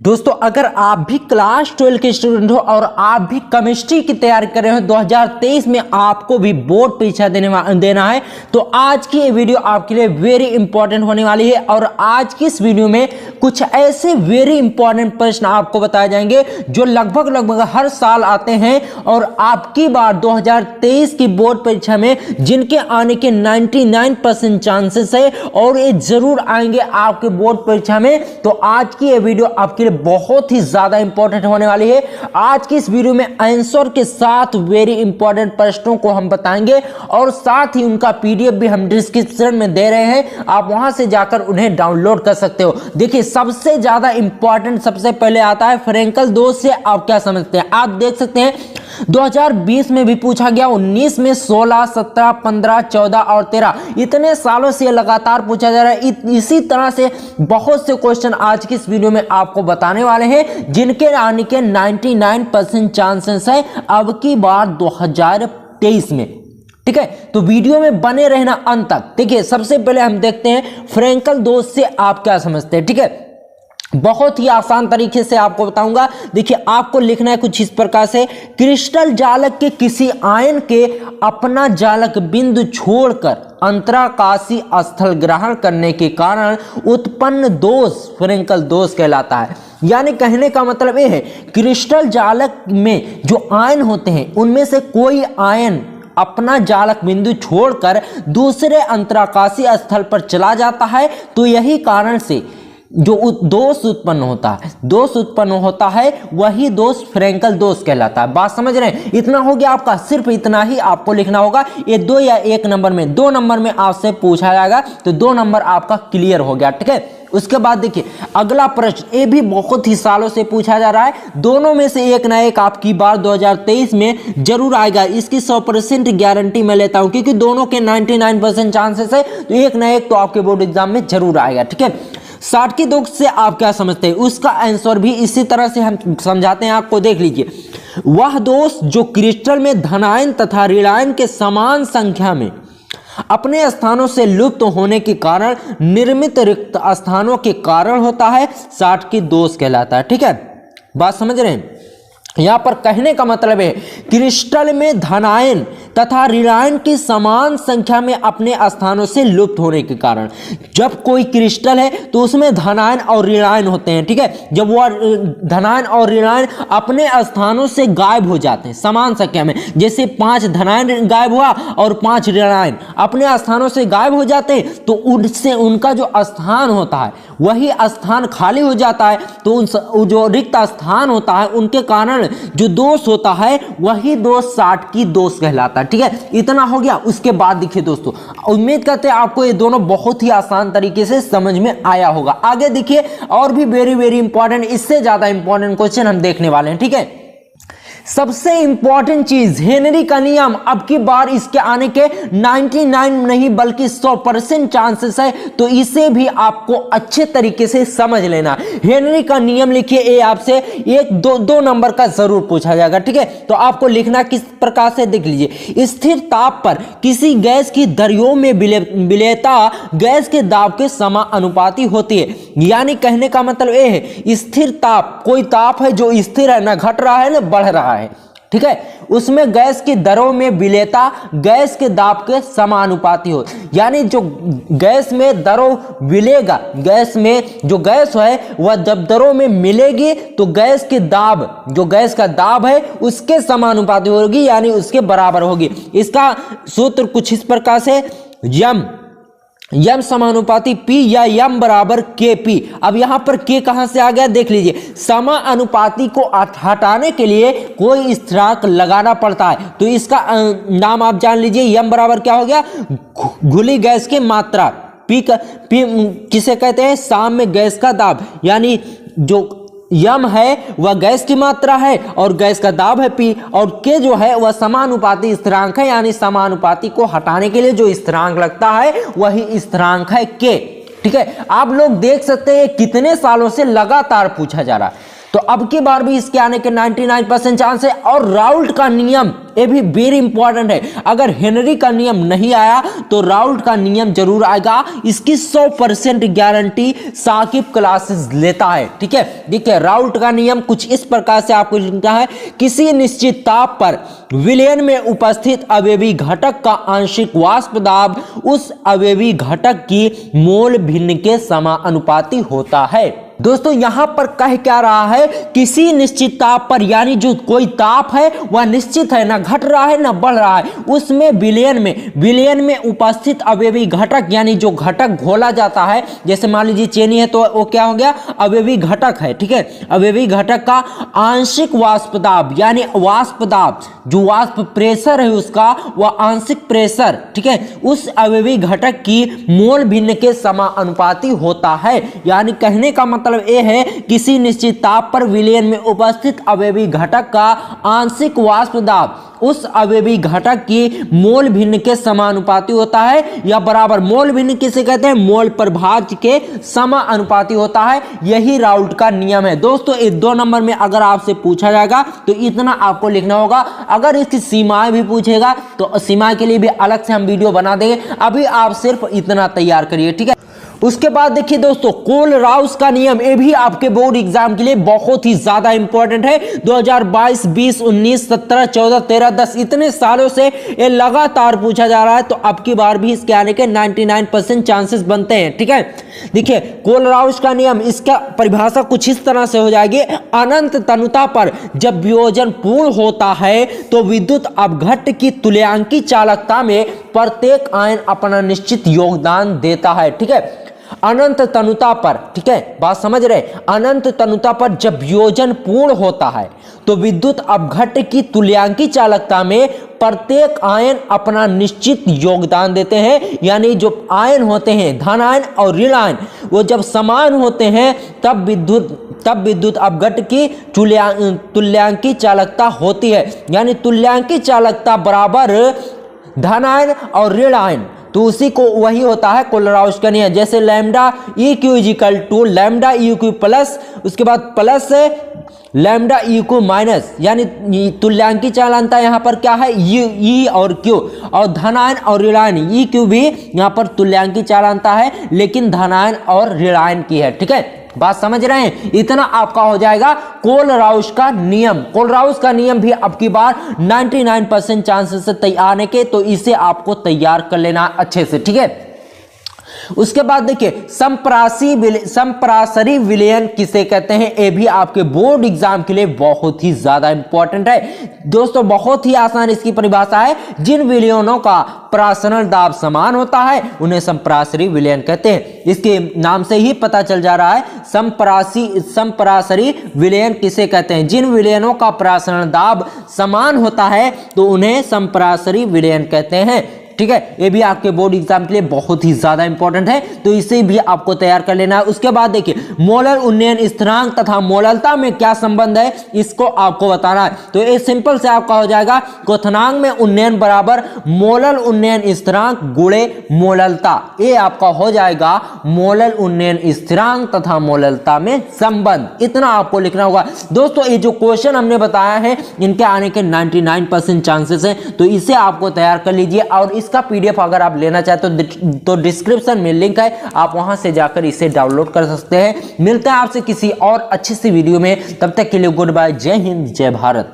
दोस्तों अगर आप भी क्लास 12 के स्टूडेंट हो और आप भी केमिस्ट्री की तैयारी कर रहे हो 2023 में आपको भी बोर्ड परीक्षा देना है तो आज की ये वीडियो आपके लिए वेरी इंपॉर्टेंट होने वाली है। और आज की इस वीडियो में कुछ ऐसे वेरी इंपॉर्टेंट प्रश्न आपको बताए जाएंगे जो लगभग हर साल आते हैं और आपकी बार 2023 की बोर्ड परीक्षा में जिनके आने के 99% चांसेस है और ये जरूर आएंगे आपके बोर्ड परीक्षा में। तो आज की ये वीडियो आपके बहुत ही ज्यादा इंपॉर्टेंट होने वाली है। आज की इस वीडियो में आंसर के साथ वेरी इंपॉर्टेंट प्रश्नों को हम बताएंगे और साथ ही उनका पीडीएफ भी हम डिस्क्रिप्शन में दे रहे हैं, आप वहां से जाकर उन्हें डाउनलोड कर सकते हो। देखिए सबसे ज्यादा इंपॉर्टेंट सबसे पहले आता है फ्रेंकल दोष से आप क्या समझते हैं। आप देख सकते हैं 2020 में भी पूछा गया, 19 में 16, 17, 15, 14 और 13 इतने सालों से लगातार पूछा जा रहा है। इसी तरह से बहुत से क्वेश्चन आज की इस वीडियो में आपको बताने वाले हैं जिनके आने के 99% चांसेस है अब की बार 2023 में। ठीक है, तो वीडियो में बने रहना अंत तक। देखिए सबसे पहले हम देखते हैं फ्रेंकल दोष से आप क्या समझते हैं। ठीक है, बहुत ही आसान तरीके से आपको बताऊंगा। देखिए आपको लिखना है कुछ इस प्रकार से, क्रिस्टल जालक के किसी आयन के अपना जालक बिंदु छोड़कर अंतराकाशीय स्थल ग्रहण करने के कारण उत्पन्न दोष फ्रेंकल दोष कहलाता है। यानी कहने का मतलब यह है क्रिस्टल जालक में जो आयन होते हैं उनमें से कोई आयन अपना जालक बिंदु छोड़कर दूसरे अंतराकाशीय स्थल पर चला जाता है तो यही कारण से जो दोष उत्पन्न होता है वही दोष फ्रेंकल दोष कहलाता है। बात समझ रहे हैं? इतना हो गया आपका, सिर्फ इतना ही आपको लिखना होगा। ये 2 या 1 नंबर में 2 नंबर में आपसे पूछा जाएगा तो 2 नंबर आपका क्लियर हो गया। ठीक है, उसके बाद देखिए अगला प्रश्न, ये भी बहुत ही सालों से पूछा जा रहा है। दोनों में से एक ना एक आपकी बार 2023 में जरूर आएगा, इसकी 100% गारंटी मैं लेता हूं क्योंकि दोनों के 99% चांसेस है तो एक ना एक तो आपके बोर्ड एग्जाम में जरूर आएगा। ठीक है, साटकी दोष से आप क्या समझते हैं, उसका आंसर भी इसी तरह से हम समझाते हैं आपको। देख लीजिए, वह दोष जो क्रिस्टल में धनायन तथा ऋणायन के समान संख्या में अपने स्थानों से लुप्त होने के कारण निर्मित रिक्त स्थानों के कारण होता है, साटकी दोष कहलाता है। ठीक है, बात समझ रहे हैं? यहां पर कहने का मतलब है क्रिस्टल में धनायन तथा ऋणायन की समान संख्या में अपने स्थानों से लुप्त होने के कारण, जब कोई क्रिस्टल है तो उसमें धनायन और ऋणायन होते हैं। ठीक है, जब वह धनायन और ऋणायन अपने स्थानों से गायब हो जाते हैं समान संख्या में, जैसे 5 धनायन गायब हुआ और 5 ऋणायन अपने स्थानों से गायब हो जाते हैं तो उनसे उनका जो स्थान होता है वही स्थान खाली हो जाता है तो उन जो रिक्त स्थान होता है उनके कारण जो दोष होता है वही दोष साटकी दोष कहलाता है। ठीक है, इतना हो गया। उसके बाद देखिए दोस्तों, उम्मीद करते हैं आपको ये दोनों बहुत ही आसान तरीके से समझ में आया होगा। आगे देखिए और भी वेरी इंपॉर्टेंट, इससे ज्यादा इंपॉर्टेंट क्वेश्चन हम देखने वाले हैं। ठीक है, सबसे इंपॉर्टेंट चीज हेनरी का नियम, अब की बार इसके आने के 99 नहीं बल्कि 100% चांसेस है तो इसे भी आपको अच्छे तरीके से समझ लेना। हेनरी का नियम लिखिए, ये आपसे 1-2 नंबर का जरूर पूछा जाएगा। ठीक है, तो आपको लिखना किस प्रकार से, देख लीजिए, स्थिर ताप पर किसी गैस की दरियों में विलेयता गैस के दाब के समानुपाती होती है। यानी कहने का मतलब यह है स्थिर ताप, कोई ताप है जो स्थिर है, ना घट रहा है ना बढ़ रहा है। ठीक है, उसमें गैस की दरों में विलेयता गैस के दाब के समानुपाती हो। यानी जो गैस में दरों विलेगा, गैस में जो गैस है वह जब दरों में मिलेगी तो गैस के दाब, जो गैस का दाब है उसके समानुपाती होगी, यानी उसके बराबर होगी। इसका सूत्र कुछ इस प्रकार से, यम समानुपाती P या यम बराबर KP। अब यहां पर K कहां से आ गया, देख लीजिए, समानुपाती को हटाने के लिए कोई स्थिरांक लगाना पड़ता है तो इसका नाम आप जान लीजिए, यम बराबर क्या हो गया, घुली गैस की मात्रा। P किसे कहते हैं, साम में गैस का दाब, यानी जो यम है वह गैस की मात्रा है और गैस का दाब है P, और K जो है वह समानुपाती स्थिरांक है, यानी समानुपाती को हटाने के लिए जो स्थिरांक लगता है वही स्थिरांक है K। ठीक है, आप लोग देख सकते हैं कितने सालों से लगातार पूछा जा रहा है। तो अब की बार भी इसके आने के 99% चांस है। और राउल्ट का नियम ये भी वेरी इंपॉर्टेंट है, अगर हेनरी का नियम नहीं आया तो राउल्ट का नियम जरूर आएगा। इसकी 100% गारंटी साकिब क्लासेस लेता है। ठीक है, देखिए राउल्ट का नियम कुछ इस प्रकार से आपको लिखना है, किसी निश्चित ताप पर विलयन में उपस्थित अवयवी घटक का आंशिक वाष्प दाब उस अवयवी घटक की मोल भिन्न के समानुपाती होता है। दोस्तों यहां पर कह क्या रहा है, किसी निश्चित ताप पर, यानी जो कोई ताप है वह निश्चित है, ना घट रहा है ना बढ़ रहा है, उसमें विलयन में उपस्थित अवयवी घटक, यानी जो घटक घोला जाता है, जैसे मान लीजिए चीनी है तो वो क्या हो गया, अवयवी घटक है। ठीक है, अवयवी घटक का आंशिक वाष्प दाब, यानी वाष्प दाब जो वाष्प प्रेशर है उसका वह आंशिक प्रेशर, ठीक है, उस अवयवी घटक की मोल भिन्न के समानुपाती होता है। यानी कहने का मतलब यह है, किसी निश्चित ताप पर विलयन में उपस्थित अवयवी घटक का आंशिक वाष्प दाब उस अवयवी घटक की मोल भिन्न के समानुपाती होता है, या बराबर। मोल भिन्न किसे कहते हैं, मोल प्रभाज्य के समानुपाती होता है। यही राउल्ट का नियम है। दोस्तों इस 2 नंबर में अगर आपसे पूछा जाएगा तो इतना आपको लिखना होगा। अगर इसकी सीमाएं भी पूछेगा तो सीमाएं के लिए भी अलग से हम वीडियो बना देंगे, अभी आप सिर्फ इतना तैयार करिए। ठीक है, उसके बाद देखिए दोस्तों कोलराउस का नियम, ये भी आपके बोर्ड एग्जाम के लिए बहुत ही ज्यादा इंपॉर्टेंट है। 2022, 20, 19, 17, 14, 13, 10 इतने सालों से ये लगातार पूछा जा रहा है, तो अब की बार भी इसके आने के 99% चांसेस बनते हैं। ठीक है, देखिए कोलराउस का नियम, इसका परिभाषा कुछ इस तरह से हो जाएगी, अनंत तनुता पर जब वियोजन पूर्ण होता है तो विद्युत अपघट्ट की तुल्यांकी चालकता में प्रत्येक आयन अपना निश्चित योगदान देता है। ठीक है, अनंत तनुता पर, ठीक है बात समझ रहे, अनंत तनुता पर जब वियोजन पूर्ण होता है तो विद्युत अपघट्ट की तुल्यांकी चालकता में प्रत्येक आयन अपना निश्चित योगदान देते हैं। यानी जो आयन होते हैं, धन आयन और ऋण आयन, वो जब समान होते हैं तब विद्युत अपघट्ट की तुल्यांकी चालकता होती है। यानी तुल्यांकी चालकता बराबर धन आयन और ऋण आयन, तो उसी को वही होता है कोलराउस का नियम। जैसे lambda e q equal to lambda e q plus, उसके बाद प्लस से लैम्डा ई क्यू माइनस, यानी तुल्यांकी चालकता यहाँ पर क्या है, ई और क्यू, और धनायन और ऋणायन, ई क्यू भी यहाँ पर तुल्यांकी चालकता है लेकिन धनायन और ऋणायन की है। ठीक है, बात समझ रहे हैं, इतना आपका हो जाएगा कोलराउस का नियम। कोलराउस का नियम भी अब की बार 99% चांसेस से तैयार आने के, तो इसे आपको तैयार कर लेना अच्छे से। ठीक है, उसके बाद देखिए संप्रासरी विलयन किसे कहते हैं, ये भी आपके बोर्ड एग्जाम के लिए बहुत ही ज्यादा इंपॉर्टेंट है। दोस्तों बहुत ही आसान इसकी परिभाषा है, जिन विलयनों का प्रासरण दाब समान होता है उन्हें संप्रासरी विलयन कहते हैं। इसके नाम से ही पता चल जा रहा है, संप्रासरी विलयन किसे कहते हैं, जिन विलयनों का प्रासरण दाब समान होता है तो उन्हें संप्रासरी विलयन कहते हैं। ठीक है, ये भी आपके बोर्ड एग्जाम के लिए बहुत ही ज्यादा इंपॉर्टेंट है, तो इसे भी आपको तैयार कर लेना है। उसके बाद देखिए मोलर उन्नयन स्थिरांक तथा मोललता में क्या संबंध है, इसको आपको बताना है। तो ये सिंपल से आपका हो जाएगा, क्वथनांक में उन्नयन बराबर मोलर उन्नयन स्थिरांक गुणे मोललता। ये आपका हो जाएगा मोलर उन्नयन स्थिरांक तथा मोललता में संबंध। इतना आपको लिखना होगा। दोस्तों ये जो क्वेश्चन हमने बताया है इनके आने के 99% चांसेस है, तो इसे आपको तैयार कर लीजिए। और इसका पीडीएफ अगर आप लेना चाहते तो डिस्क्रिप्शन में लिंक है, आप वहां से जाकर इसे डाउनलोड कर सकते हैं। मिलते हैं आपसे किसी और अच्छी सी वीडियो में, तब तक के लिए गुड बाय, जय हिंद जय भारत।